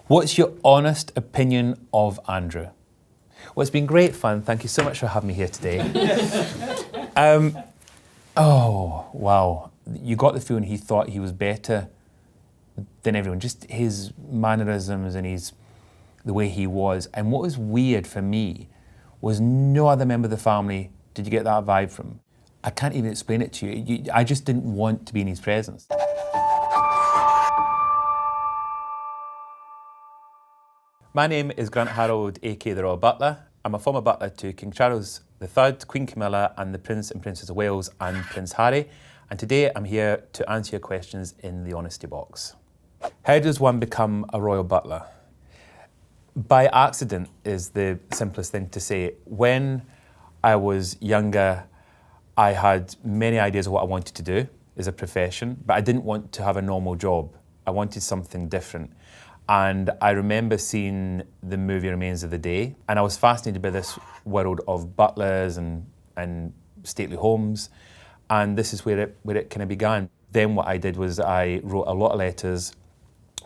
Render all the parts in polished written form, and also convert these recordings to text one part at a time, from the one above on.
What's your honest opinion of Andrew? Well, it's been great fun. Thank you so much for having me here today. Oh, wow. You got the feeling he thought he was better than everyone. Just his mannerisms and the way he was. And what was weird for me was no other member of the family did you get that vibe from. I can't even explain it to you. I just didn't want to be in his presence. My name is Grant Harrold, aka the Royal Butler. I'm a former butler to King Charles III, Queen Camilla, and the Prince and Princess of Wales and Prince Harry. And today I'm here to answer your questions in the honesty box. How does one become a royal butler? By accident is the simplest thing to say. When I was younger, I had many ideas of what I wanted to do as a profession, but I didn't want to have a normal job. I wanted something different. And I remember seeing the movie Remains of the Day, and I was fascinated by this world of butlers and stately homes, and this is where it kind of began. Then what I did was I wrote a lot of letters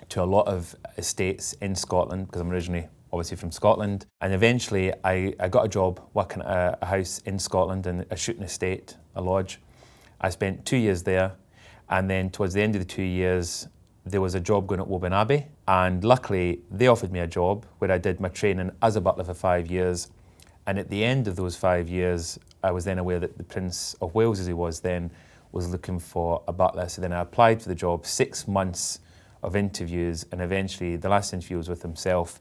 to a lot of estates in Scotland, because I'm originally obviously from Scotland, and eventually I got a job working at a house in Scotland, in a shooting estate, a lodge. I spent 2 years there, and then towards the end of the 2 years, there was a job going at Woburn Abbey, and luckily they offered me a job where I did my training as a butler for 5 years. And at the end of those 5 years, I was then aware that the Prince of Wales, as he was then, was looking for a butler. So then I applied for the job, 6 months of interviews, and eventually the last interview was with himself.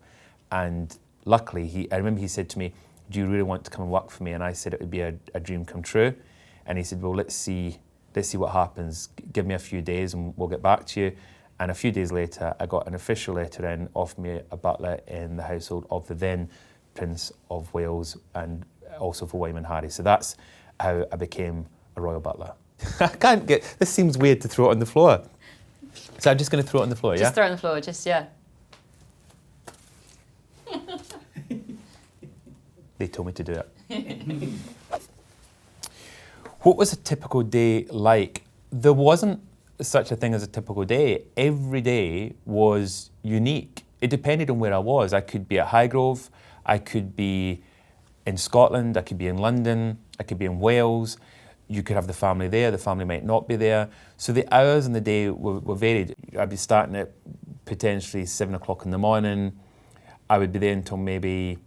And luckily, I remember he said to me, "Do you really want to come and work for me?" And I said it would be a dream come true. And he said, "Well, let's see what happens. Give me a few days and we'll get back to you." And a few days later, I got an official letter in offering me a butler in the household of the then Prince of Wales and also for William and Harry. So that's how I became a royal butler. This seems weird to throw it on the floor. So I'm just going to throw it on the floor, Just throw it on the floor, yeah. They told me to do it. What was a typical day like? There wasn't such a thing as a typical day. Every day was unique. It depended on where I was. I could be at Highgrove, I could be in Scotland, I could be in London, I could be in Wales. You could have the family there, the family might not be there. So the hours in the day were varied. I'd be starting at potentially 7 o'clock in the morning. I would be there until maybe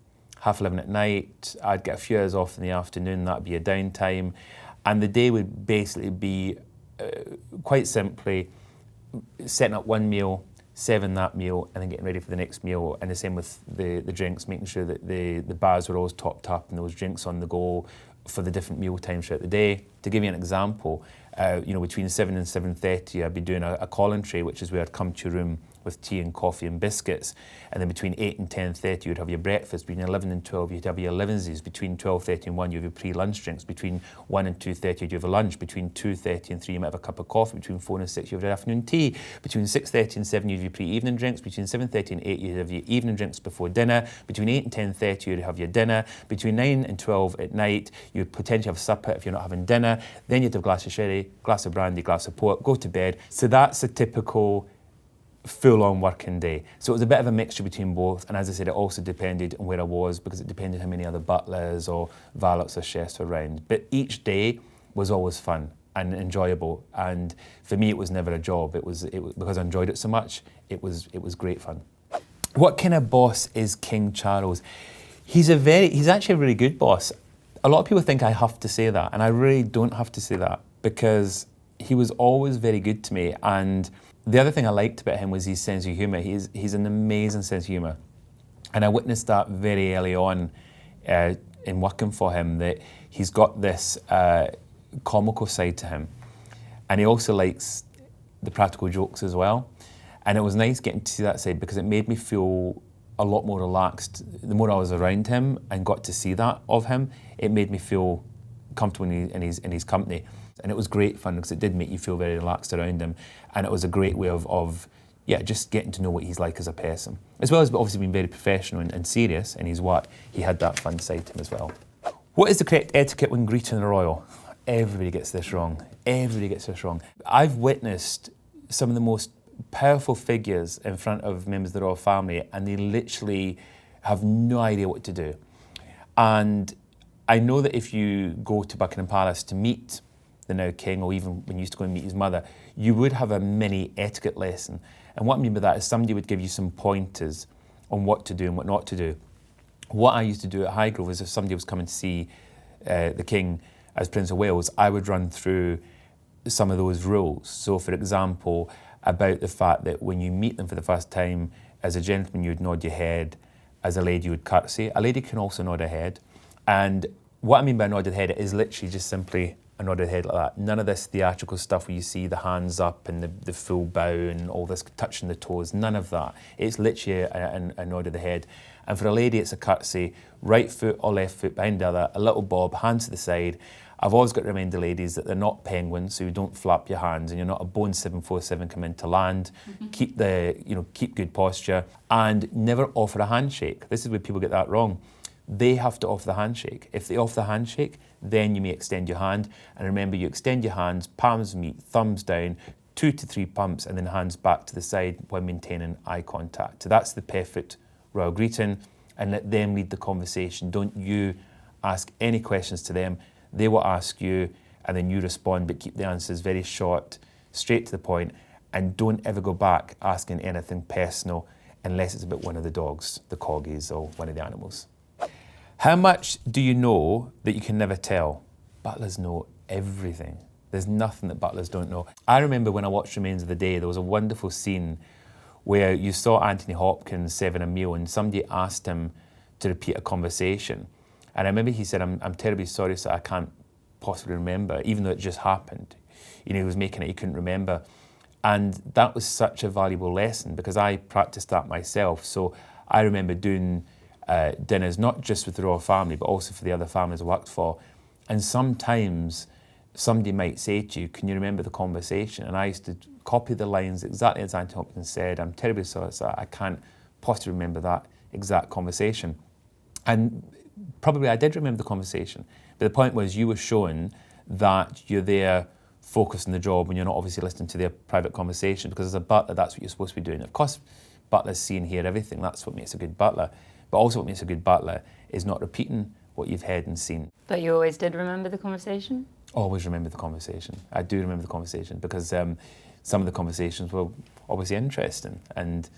11:30 at night. I'd get a few hours off in the afternoon, that'd be a downtime. And the day would basically be quite simply setting up one meal, serving that meal, and then getting ready for the next meal. And the same with the drinks, making sure that the bars were always topped up and there was drinks on the go for the different meal times throughout the day. To give you an example, between 7 and 7:30, I'd be doing a calling tray, which is where I'd come to your room with tea and coffee and biscuits. And then between 8 and 10:30, you'd have your breakfast. Between 11 and 12, you'd have your elevensies. Between 12:30 and 1, you have your pre-lunch drinks. Between 1 and 2:30, you'd have a lunch. Between 2:30 and 3, you might have a cup of coffee. Between 4 and 6, you have your afternoon tea. Between 6:30 and 7, you have your pre-evening drinks. Between 7:30 and 8, you'd have your evening drinks before dinner. Between 8 and 10:30, you'd have your dinner. Between 9 and 12 at night, you'd potentially have supper if you're not having dinner. Then you'd have a glass of sherry, glass of brandy, glass of port, go to bed. So that's a typical full-on working day. So it was a bit of a mixture between both, and as I said, it also depended on where I was, because it depended how many other butlers or valets or chefs were around. But each day was always fun and enjoyable, and for me it was never a job. It was because I enjoyed it so much, it was great fun. What kind of boss is King Charles? He's actually a really good boss. A lot of people think I have to say that, and I really don't have to say that, because he was always very good to me. And the other thing I liked about him was his sense of humour. He's an amazing sense of humour. And I witnessed that very early on in working for him, that he's got this comical side to him. And he also likes the practical jokes as well. And it was nice getting to see that side, because it made me feel a lot more relaxed. The more I was around him and got to see that of him, it made me feel comfortable in his company. And it was great fun, because it did make you feel very relaxed around him. And it was a great way of just getting to know what he's like as a person. As well as obviously being very professional and serious in his work, he had that fun side to him as well. What is the correct etiquette when greeting the royal? Everybody gets this wrong. Everybody gets this wrong. I've witnessed some of the most powerful figures in front of members of the royal family, and they literally have no idea what to do. And I know that if you go to Buckingham Palace to meet the now king, or even when you used to go and meet his mother, you would have a mini etiquette lesson. And what I mean by that is somebody would give you some pointers on what to do and what not to do. What I used to do at Highgrove is if somebody was coming to see the king as Prince of Wales, I would run through some of those rules. So, for example, about the fact that when you meet them for the first time, as a gentleman, you would nod your head. As a lady, you would curtsy. A lady can also nod her head. And what I mean by nodded head is literally just simply a nodded head like that. None of this theatrical stuff where you see the hands up and the full bow and all this touching the toes. None of that. It's literally a nod of the head. And for a lady, it's a curtsy, right foot or left foot behind the other, a little bob, hands to the side. I've always got to remind the ladies that they're not penguins, so you don't flap your hands, and you're not a Boeing 747 come into land. Keep good posture, and never offer a handshake. This is where people get that wrong. They have to offer the handshake. If they offer the handshake, then you may extend your hand. And remember, you extend your hands, palms meet, thumbs down, 2 to 3 pumps, and then hands back to the side while maintaining eye contact. So that's the perfect royal greeting, and let them lead the conversation. Don't you ask any questions to them. They will ask you, and then you respond, but keep the answers very short, straight to the point, and don't ever go back asking anything personal unless it's about one of the dogs, the corgis, or one of the animals. How much do you know that you can never tell? Butlers know everything. There's nothing that butlers don't know. I remember when I watched Remains of the Day, there was a wonderful scene where you saw Anthony Hopkins serving a meal and somebody asked him to repeat a conversation. And I remember he said, I'm terribly sorry, sir, I can't possibly remember, even though it just happened. He was making it, he couldn't remember. And that was such a valuable lesson because I practiced that myself. So I remember doing dinners, not just with the royal family, but also for the other families I worked for. And sometimes somebody might say to you, can you remember the conversation? And I used to copy the lines exactly as Anthony Hopkins said, I'm terribly sorry, sir, I can't possibly remember that exact conversation. And probably I did remember the conversation, but the point was you were showing that you're there focused on the job when you're not obviously listening to their private conversation, because as a butler, that's what you're supposed to be doing. Of course, butlers see and hear everything. That's what makes a good butler. But also what makes a good butler is not repeating what you've heard and seen. But you always did remember the conversation? Always remember the conversation. I do remember the conversation because some of the conversations were obviously interesting, and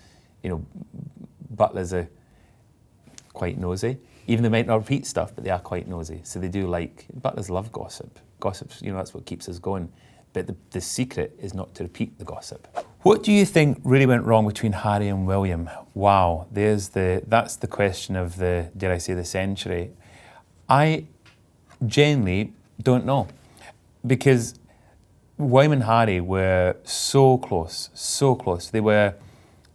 butlers are quite nosy. Even they might not repeat stuff, but they are quite nosy. So they do butlers love gossip. Gossip's, that's what keeps us going. But the secret is not to repeat the gossip. What do you think really went wrong between Harry and William? Wow, that's the question of dare I say, the century. I genuinely don't know. Because William and Harry were so close, so close. They were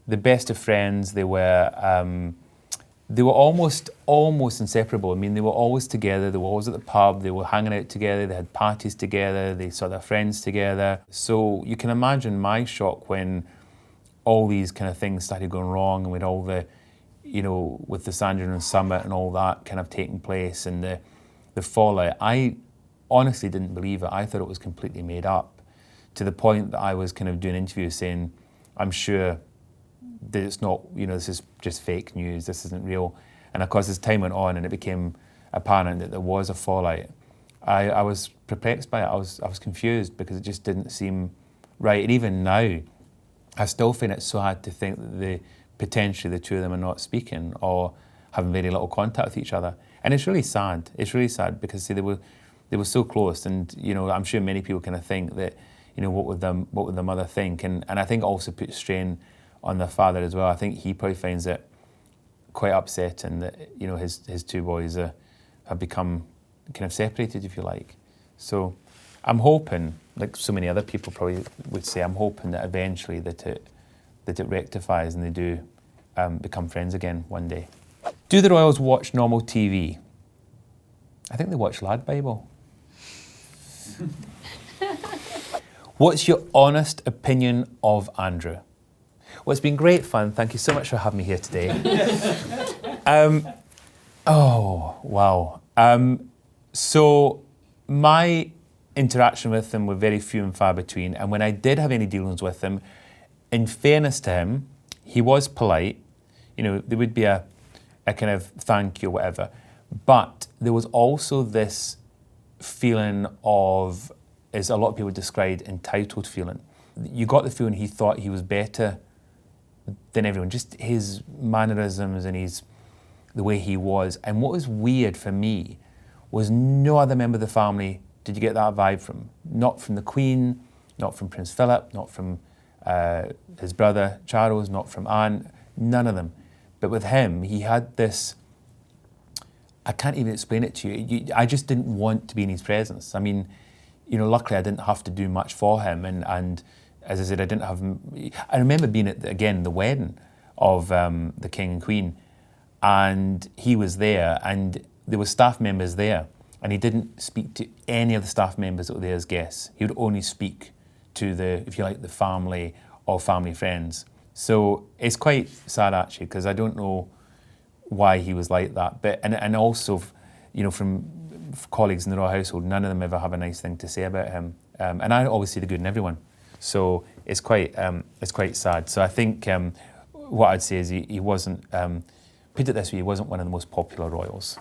the best of friends. They were almost inseparable. I mean, they were always together. They were always at the pub. They were hanging out together. They had parties together. They saw their friends together. So you can imagine my shock when all these kind of things started going wrong, and with all the, with the Sandringham Summit and all that kind of taking place and the fallout. I honestly didn't believe it. I thought it was completely made up, to the point that I was kind of doing interviews saying, I'm sure that it's not, this is just fake news, this isn't real. And of course, as time went on and it became apparent that there was a fallout, I was perplexed by it. I was confused because it just didn't seem right. And even now, I still find it so hard to think that potentially the two of them are not speaking or having very little contact with each other. And it's really sad. It's really sad because see, they were so close, and I'm sure many people kind of think that what would the mother think, and I think it also puts strain on their father as well. I think he probably finds it quite upsetting that his two boys have become kind of separated, if you like. So I'm hoping, like so many other people probably would say, I'm hoping that eventually that it rectifies and they do become friends again one day. Do the royals watch normal TV? I think they watch LADbible. What's your honest opinion of Andrew? Well, it's been great fun. Thank you so much for having me here today. Oh, wow. So my interaction with him were very few and far between. And when I did have any dealings with him, in fairness to him, he was polite. You know, there would be a kind of thank you or whatever. But there was also this feeling of, as a lot of people described, entitled feeling. You got the feeling he thought he was better than everyone, just his mannerisms and the way he was. And what was weird for me was no other member of the family did you get that vibe from. Not from the Queen, not from Prince Phillip, not from his brother Charles, not from Anne, none of them. But with him, he had this, I can't even explain it to you. I just didn't want to be in his presence. I mean, you know, luckily I didn't have to do much for him. And as I said, I remember being at, the wedding of the King and Queen, and he was there, and there were staff members there, and he didn't speak to any of the staff members that were there as guests. He would only speak to the, if you like, the family or family friends. So it's quite sad actually, because I don't know why he was like that. But and also, you know, from colleagues in the royal household, none of them ever have a nice thing to say about him. And I always see the good in everyone. So it's quite sad. So I think what I'd say is he wasn't, put it this way, he wasn't one of the most popular royals.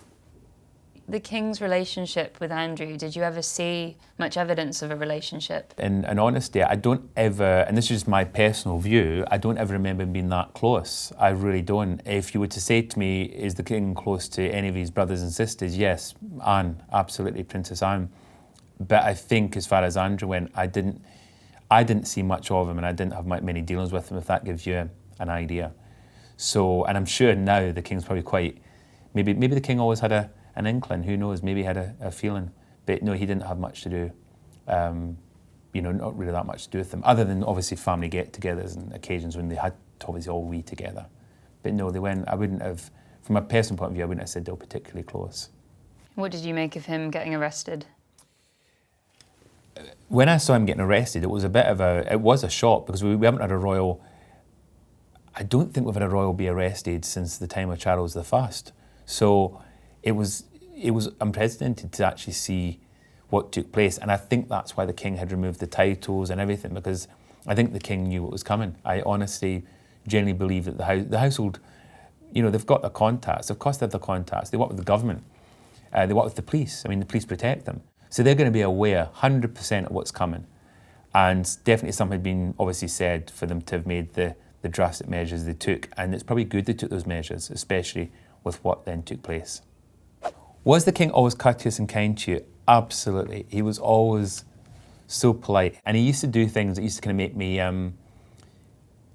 The King's relationship with Andrew, did you ever see much evidence of a relationship? In honesty, I don't ever, and this is just my personal view, I don't ever remember him being that close. I really don't. If you were to say to me, is the King close to any of his brothers and sisters? Yes, Anne, absolutely, Princess Anne. But I think as far as Andrew went, I didn't see much of him, and I didn't have many dealings with him, if that gives you an idea. So, and I'm sure now the King's probably quite, maybe the King always had an inkling, who knows, maybe he had a feeling. But no, he didn't have much to do, you know, not really that much to do with them, other than obviously family get-togethers and occasions when they had to obviously all be together. But no, I wouldn't have, from a personal point of view, I wouldn't have said they were particularly close. What did you make of him getting arrested? When I saw him getting arrested, it was a shock, because we haven't had a royal, I don't think we've had a royal be arrested since the time of Charles I. So it was unprecedented to actually see what took place, and I think that's why the King had removed the titles and everything, because I think the King knew what was coming. I honestly, genuinely believe that the household, you know, they've got their contacts. Of course they have their contacts. They work with the government. They work with the police. I mean, the police protect them. So they're going to be aware 100% of what's coming. And definitely something had been obviously said for them to have made the drastic measures they took. And it's probably good they took those measures, especially with what then took place. Was the King always courteous and kind to you? Absolutely. He was always so polite. And he used to do things that used to kind of make me,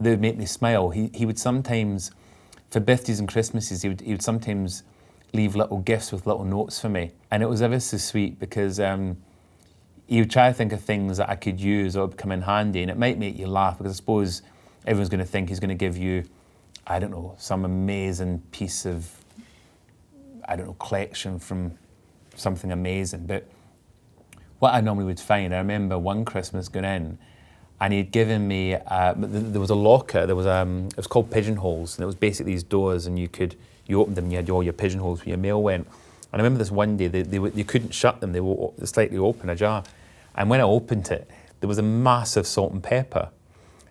they would make me smile. He would sometimes, for birthdays and Christmases, he would sometimes leave little gifts with little notes for me. And it was ever so sweet, because he would try to think of things that I could use or would come in handy, and it might make you laugh, because I suppose everyone's going to think he's going to give you, I don't know, some amazing piece of, I don't know, collection from something amazing. But what I normally would find, I remember one Christmas going in, and he'd given me, there was a locker, it was called pigeonholes, and it was basically these doors, and you opened them and you had all your pigeonholes where your mail went. And I remember this one day, you couldn't shut them, they were slightly open, ajar. And when I opened it, there was a massive salt and pepper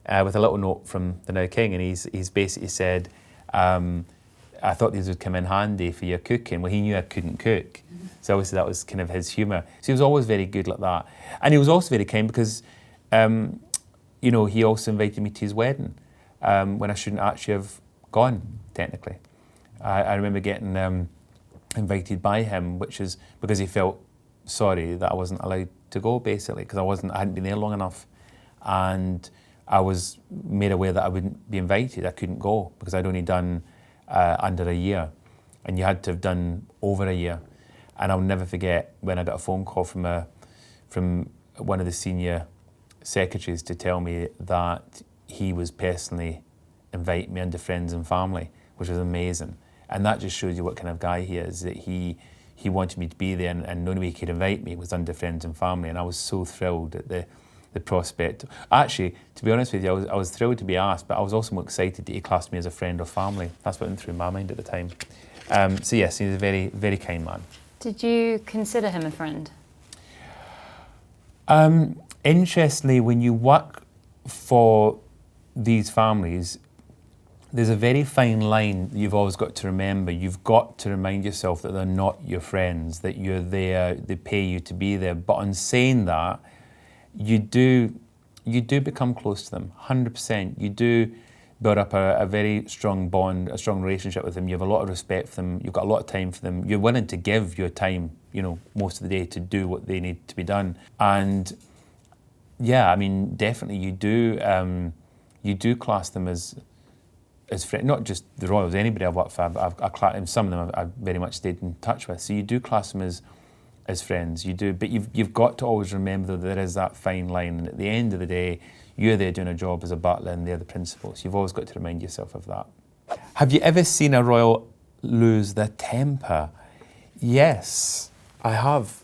with a little note from the now King, and he's basically said, I thought these would come in handy for your cooking. Well, he knew I couldn't cook. So obviously that was kind of his humour. So he was always very good like that. And he was also very kind because, you know, he also invited me to his wedding when I shouldn't actually have gone, technically. I remember getting invited by him, which is because he felt sorry that I wasn't allowed to go, basically, because I hadn't been there long enough. And I was made aware that I wouldn't be invited. I couldn't go because I'd only done under a year, and you had to have done over a year. And I'll never forget when I got a phone call from one of the senior secretaries to tell me that he was personally inviting me under friends and family, which was amazing. And that just shows you what kind of guy he is, that he wanted me to be there, and the only way he could invite me was under friends and family. And I was so thrilled at the prospect. Actually, to be honest with you, I was thrilled to be asked, but I was also more excited that he classed me as a friend or family. That's what went through my mind at the time. So yes, he was a very, very kind man. Did you consider him a friend? Interestingly, when you work for these families, there's a very fine line that you've always got to remember. You've got to remind yourself that they're not your friends, that you're there, they pay you to be there. But on saying that, you do become close to them, 100%. You do build up a very strong bond, a strong relationship with them. You have a lot of respect for them. You've got a lot of time for them. You're willing to give your time, most of the day to do what they need to be done. And yeah, I mean, definitely you do class them as friends, not just the royals, anybody I've worked for, and some of them I've very much stayed in touch with. So you do class them as friends, you do, but you've got to always remember that there is that fine line, and at the end of the day, you're there doing a job as a butler and they're the principals. You've always got to remind yourself of that. Have you ever seen a royal lose their temper? Yes, I have.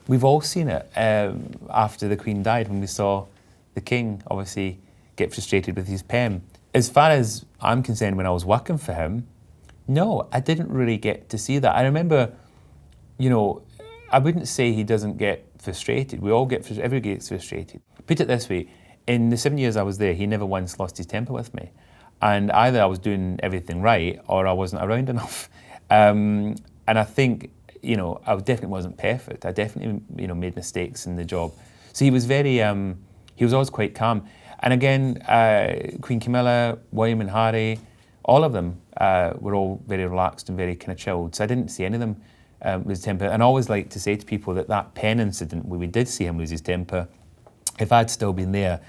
We've all seen it after the Queen died, when we saw the King obviously get frustrated with his pen. As far as I'm concerned, when I was working for him, no, I didn't really get to see that. I remember, I wouldn't say he doesn't get frustrated. We all get frustrated, everybody gets frustrated. Put it this way, in the 7 years I was there, he never once lost his temper with me. And either I was doing everything right or I wasn't around enough. And I think, I definitely wasn't perfect. I definitely, made mistakes in the job. So he was he was always quite calm. And again, Queen Camilla, William and Harry, all of them were all very relaxed and very kind of chilled. So I didn't see any of them lose temper. And I always like to say to people that pen incident where we did see him lose his temper, if I'd still been there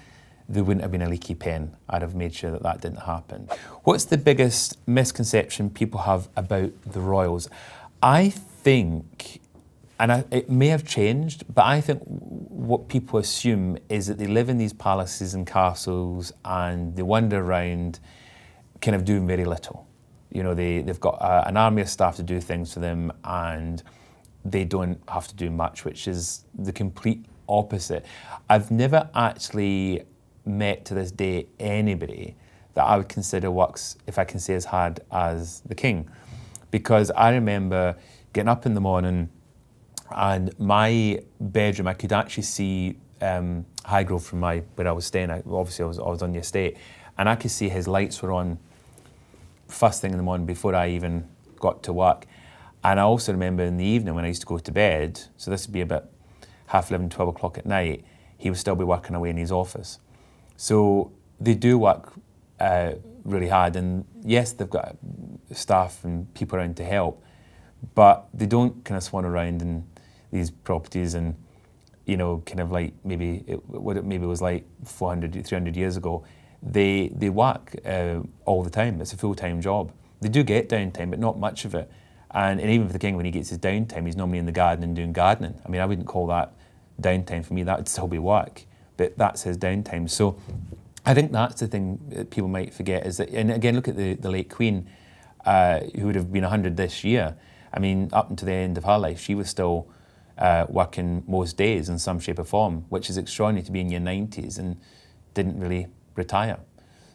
wouldn't have been a leaky pen. I'd have made sure that didn't happen. What's the biggest misconception people have about the royals? I think, and it may have changed, but I think what people assume is that they live in these palaces and castles and they wander around kind of doing very little. They've got an army of staff to do things for them and they don't have to do much, which is the complete opposite. I've never actually met to this day anybody that I would consider works, if I can say, as hard as the King. Because I remember getting up in the morning and my bedroom, I could actually see Highgrove from where I was staying. Obviously, I was on the estate, and I could see his lights were on first thing in the morning before I even got to work. And I also remember in the evening when I used to go to bed, so this would be about 11:30, 12 o'clock at night, he would still be working away in his office. So they do work really hard, and yes, they've got staff and people around to help, but they don't kind of swan around in these properties and, kind of like what it maybe was like 400, 300 years ago. They work all the time. It's a full-time job. They do get downtime, but not much of it. And even for the King, when he gets his downtime, he's normally in the garden and doing gardening. I mean, I wouldn't call that downtime for me. That would still be work, but that's his downtime. So I think that's the thing that people might forget is that, and again, look at the late Queen, who would have been 100 this year. I mean, up until the end of her life, she was still working most days in some shape or form, which is extraordinary to be in your 90s and didn't really retire.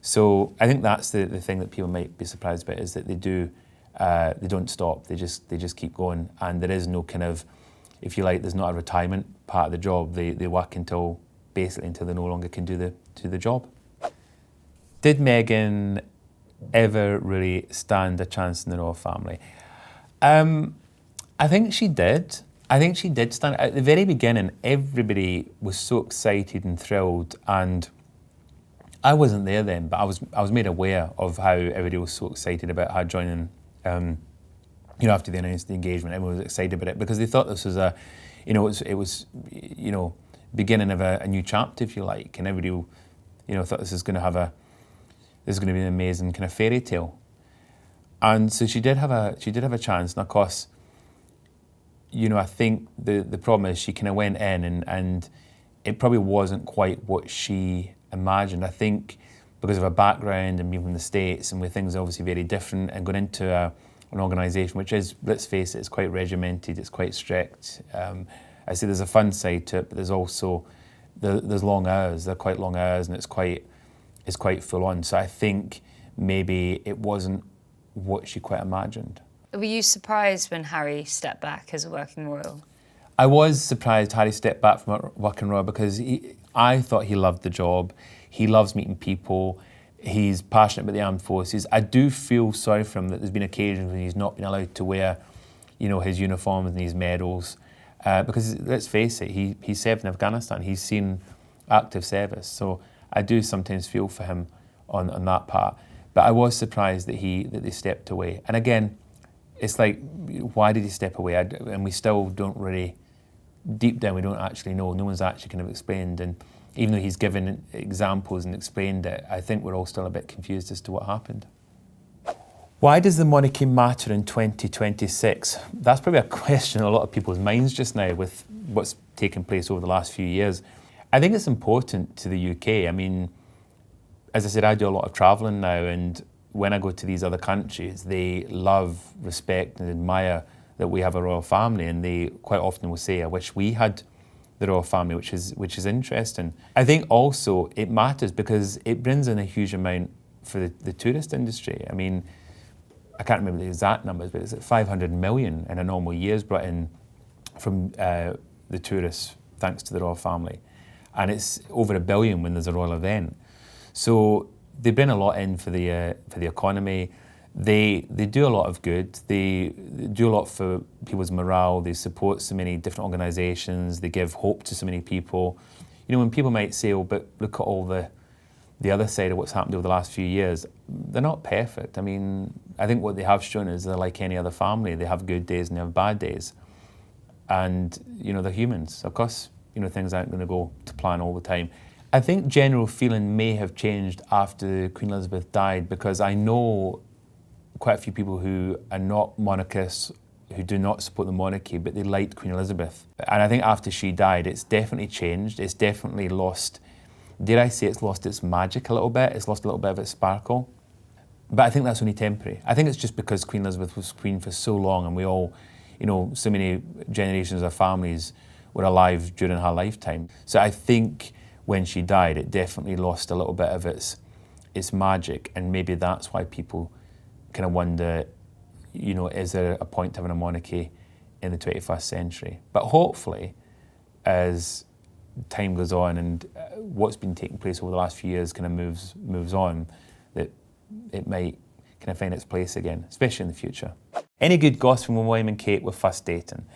So I think that's the thing that people might be surprised about, is that they don't stop. They just keep going, and there is no kind of, if you like, there's not a retirement part of the job. They work until they no longer can do the job. Did Meghan ever really stand a chance in the royal family? I think she did. I think she did stand. At the very beginning, everybody was so excited and thrilled, and I wasn't there then, but I was made aware of how everybody was so excited about her joining. After they announced the engagement, everyone was excited about it because they thought this was it was beginning of a new chapter, if you like, and everybody, thought this is going to be an amazing kind of fairy tale. And so she did have a chance, and of course, I think the problem is she kind of went in and it probably wasn't quite what she imagined. I think because of her background and being from the States and where things are obviously very different, and going into an organisation which is, let's face it, it's quite regimented, it's quite strict. I say there's a fun side to it, but there's also, there's long hours, they're quite long hours, and it's quite full on. So I think maybe it wasn't what she quite imagined. Were you surprised when Harry stepped back as a working royal? I was surprised Harry stepped back from a working royal because I thought he loved the job. He loves meeting people. He's passionate about the armed forces. I do feel sorry for him that there's been occasions when he's not been allowed to wear, his uniforms and his medals. Because let's face it, he served in Afghanistan. He's seen active service. So I do sometimes feel for him on that part. But I was surprised that they stepped away. And again, it's like, why did he step away? And we still don't really, deep down, we don't actually know. No one's actually kind of explained. And even though he's given examples and explained it, I think we're all still a bit confused as to what happened. Why does the monarchy matter in 2026? That's probably a question in a lot of people's minds just now with what's taken place over the last few years. I think it's important to the UK. I mean, as I said, I do a lot of travelling now, and when I go to these other countries, they love, respect and admire that we have a royal family, and they quite often will say, I wish we had the royal family, which is interesting. I think also it matters because it brings in a huge amount for the tourist industry. I mean, I can't remember the exact numbers, but it's like 500 million in a normal year is brought in from the tourists thanks to the royal family. And it's over $1 billion when there's a royal event. So they bring a lot in for the economy. They do a lot of good. They do a lot for people's morale. They support so many different organisations. They give hope to so many people. When people might say, oh, but look at all the other side of what's happened over the last few years, they're not perfect. I mean, I think what they have shown is they're like any other family. They have good days and they have bad days. And, they're humans. Of course, things aren't going to go to plan all the time. I think general feeling may have changed after Queen Elizabeth died, because I know quite a few people who are not monarchists, who do not support the monarchy, but they liked Queen Elizabeth. And I think after she died, it's definitely changed. It's definitely lost, dare I say, it's lost its magic a little bit. It's lost a little bit of its sparkle. But I think that's only temporary. I think it's just because Queen Elizabeth was queen for so long, and we all, so many generations of families were alive during her lifetime. So I think when she died, it definitely lost a little bit of its magic, and maybe that's why people kind of wonder, is there a point to having a monarchy in the 21st century? But hopefully, as time goes on and what's been taking place over the last few years kind of moves on, that it might kind of find its place again, especially in the future. Any good gossip from when William and Kate were first dating?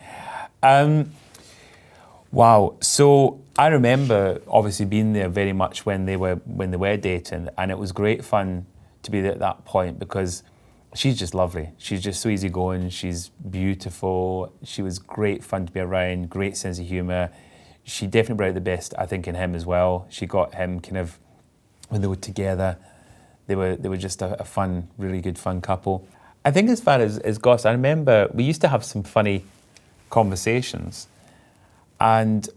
Wow. So I remember obviously being there very much when they were dating, and it was great fun to be there at that point because she's just lovely. She's just so easygoing. She's beautiful. She was great fun to be around. Great sense of humour. She definitely brought out the best, I think, in him as well. She got him kind of when they were together. They were just a fun, really good fun couple. I think as far as gossip, I remember we used to have some funny conversations. And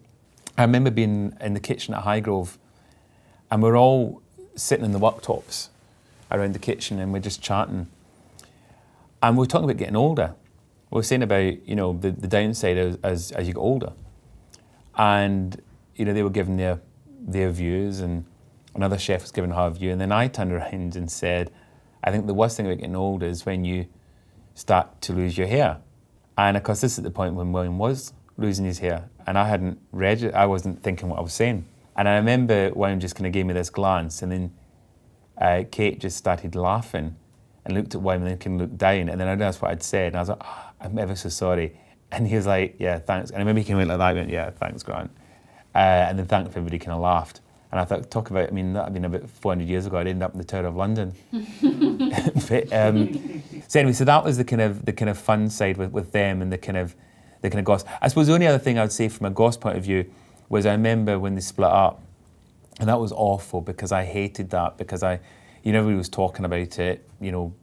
I remember being in the kitchen at Highgrove, and we're all sitting in the worktops around the kitchen, and we're just chatting. And we were talking about getting older. We were saying about, the downside as you get older. And, they were giving their views, and another chef was giving her view. And then I turned around and said, I think the worst thing about getting older is when you start to lose your hair. And of course, this is at the point when William was losing his hair, and I hadn't read it. I wasn't thinking what I was saying. And I remember William just kind of gave me this glance, and then Kate just started laughing and looked at William and then kind of looked down, and then I realised what I'd said, and I was like, I'm ever so sorry. And he was like, yeah, thanks. And I remember he came out like that, and went, yeah, thanks, Grant. And then thankfully everybody kind of laughed. And I thought, that had been about 400 years ago, I'd end up in the Tower of London. But, so anyway, so that was the kind of fun side with them, and the kind of gossip. I suppose the only other thing I would say from a gossip point of view was I remember when they split up, and that was awful because I hated that, because everybody was talking about it,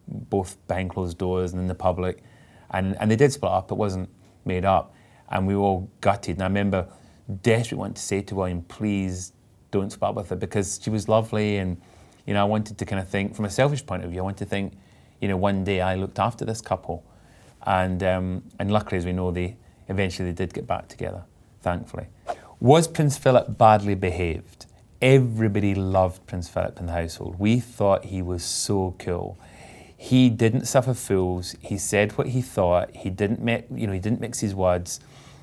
both behind closed doors and in the public, and they did split up. It wasn't made up, and we were all gutted. And I remember desperately wanting to say to William, please don't split up with her, because she was lovely, and I wanted to kind of think from a selfish point of view. I wanted to think, one day I looked after this couple, and luckily, as we know, eventually they did get back together, thankfully. Was Prince Philip badly behaved? Everybody loved Prince Philip in the household. We thought he was so cool. He didn't suffer fools. He said what he thought. He didn't mix his words.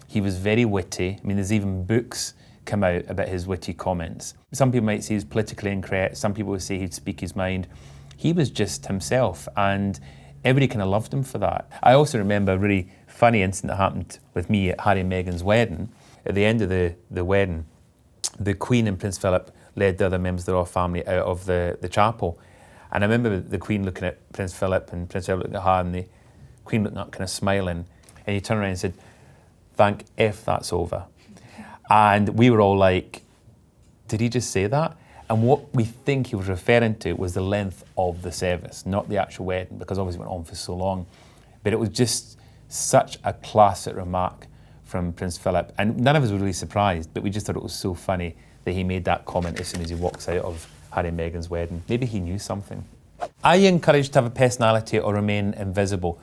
He was very witty. I mean, there's even books come out about his witty comments. Some people might say he's politically incorrect, some people would say he'd speak his mind. He was just himself, and everybody kind of loved him for that. I also remember a really funny incident that happened with me at Harry and Meghan's wedding. At the end of the wedding, the Queen and Prince Phillip led the other members of the royal family out of the chapel. And I remember the Queen looking at Prince Phillip and Prince Phillip looking at her, and the Queen looking up kind of smiling. And he turned around and said, "Thank F that's over." And we were all like, did he just say that? And what we think he was referring to was the length of the service, not the actual wedding, because obviously it went on for so long. But it was just such a classic remark from Prince Philip. And none of us were really surprised, but we just thought it was so funny that he made that comment as soon as he walks out of Harry and Meghan's wedding. Maybe he knew something. Are you encouraged to have a personality or remain invisible?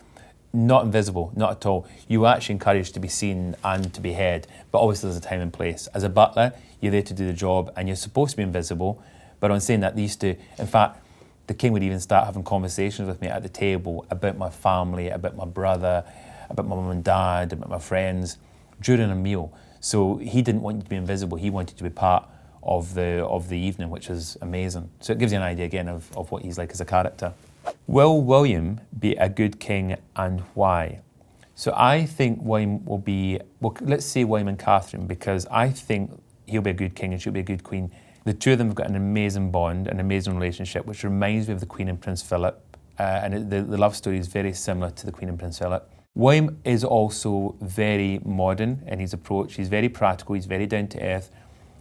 Not invisible, not at all. You are actually encouraged to be seen and to be heard, but obviously there's a time and place. As a butler, you're there to do the job and you're supposed to be invisible, but on saying that, in fact, the king would even start having conversations with me at the table about my family, about my brother, about my mum and dad, about my friends, during a meal. So he didn't want you to be invisible, he wanted to be part of the evening, which is amazing. So it gives you an idea again of what he's like as a character. Will William be a good king and why? So I think William will be, well, let's say William and Catherine, because I think he'll be a good king and she'll be a good queen. The two of them have got an amazing bond, an amazing relationship, which reminds me of the Queen and Prince Philip. The love story is very similar to the Queen and Prince Philip. William is also very modern in his approach. He's very practical, he's very down to earth.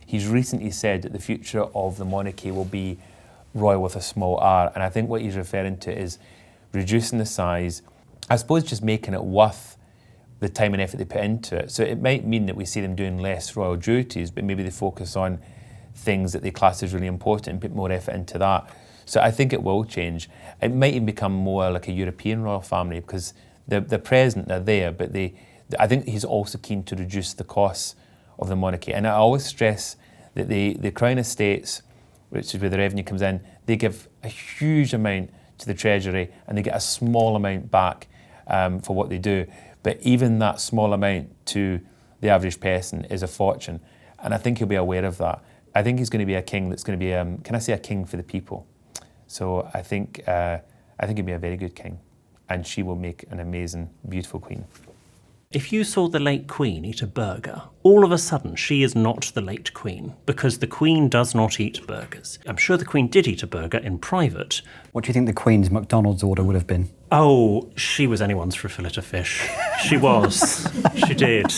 He's recently said that the future of the monarchy will be royal with a small r, and I think what he's referring to is reducing the size, I suppose just making it worth the time and effort they put into it. So it might mean that we see them doing less royal duties, but maybe they focus on things that they class as really important and put more effort into that. So I think it will change. It might even become more like a European royal family, because they're present, they're there, but I think he's also keen to reduce the costs of the monarchy. And I always stress that the Crown Estates, which is where the revenue comes in, they give a huge amount to the Treasury and they get a small amount back for what they do. But even that small amount to the average person is a fortune. And I think he'll be aware of that. I think he's going to be a king that's going to be, can I say, a king for the people? So I think he'll be a very good king, and she will make an amazing, beautiful queen. If you saw the late Queen eat a burger, all of a sudden she is not the late Queen, because the Queen does not eat burgers. I'm sure the Queen did eat a burger in private. What do you think the Queen's McDonald's order would have been? Oh, she was anyone's for a fillet of fish. She was. She did.